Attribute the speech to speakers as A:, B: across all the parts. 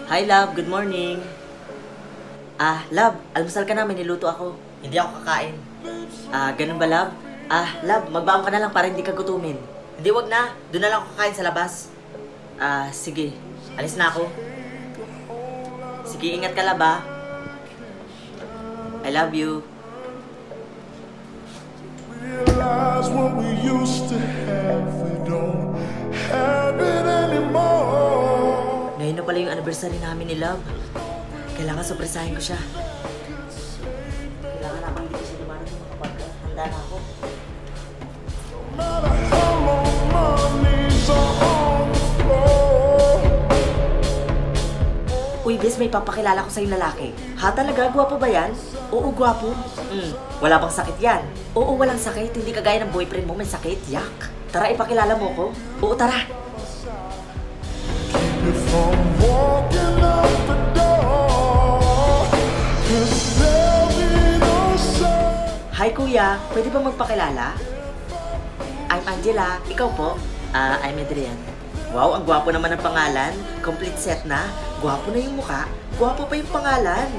A: Hi, love. Good morning. Love, almusal ka na. May niluto ako. Hindi ako kakain. Ganun ba, love? Love, magbaon ka na lang para hindi ka gutumin. Hindi, wag na. Doon na lang ako kakain sa labas. Sige. Alis na ako. Sige, ingat ka, love, ah. I love you.
B: Realize what we used to have, we don't have it anymore.
A: Ngayon na pala yung anniversary namin ni Love. Kailangan sorpresahin ko siya. Kailangan ako hindi ko siya dumarating kapag handa na ako.
B: No matter how long my knees are on the floor.
A: Uy, bes, may papakilala ko sa'yo lalaki. Ha, talaga? Gwapo ba yan? Oo, gwapo. Wala bang sakit yan? Oo, walang sakit. Hindi kagaya ng boyfriend mo, may sakit. Yak. Tara, ipakilala mo ko. Oo, tara.
B: Keep you from walking out the door. 'Cause there'll be no sun.
A: Hi, kuya. Pwede ba magpakilala? I'm Angela. Ikaw po? I'm Adrian. Wow, ang gwapo naman ng pangalan. Complete set na. Gwapo na yung mukha. Gwapo pa yung pangalan.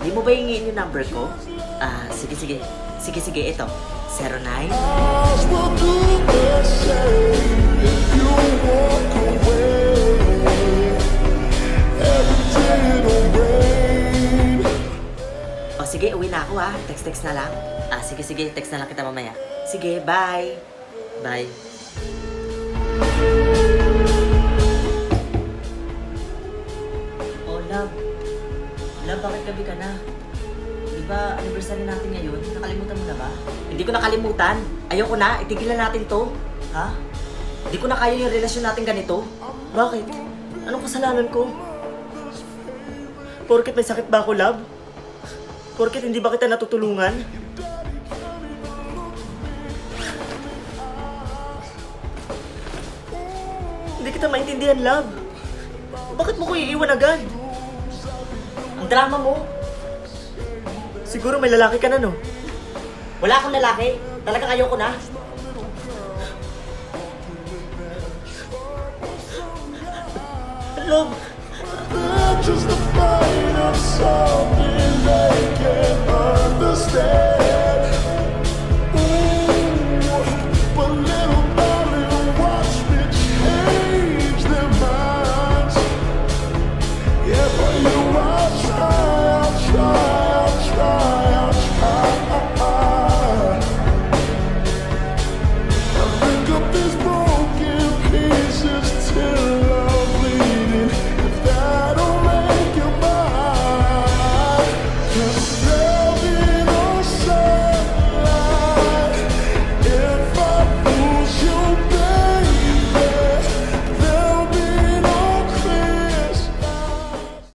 A: Di mo ba hingin yung number ko? Sige. Sige, ito. 09.
B: Stars will do the same if you walk away. Every day it'll rain.
A: O sige, uwi na ako ha. Text na lang. Sige, text na lang kita mamaya. Sige, bye. Bye. Oh, love. Love, bakit gabi ka na? Di ba anniversary natin ngayon? Nakalimutan mo na ba? Hindi ko nakalimutan. Ayoko na. Itigilan natin to. Ha? Hindi ko na kaya yung relasyon natin ganito. Bakit? Anong kasalanan ko? Porket may sakit ba ako, love? Porket hindi ba kita natutulungan? Hindi kita maintindihan, love. Bakit mo ko iiwan agad? Ang drama mo. Siguro may lalaki ka na, no? Wala akong lalaki. Talagang ayoko na. Love,
B: They're just a fight of sorrow.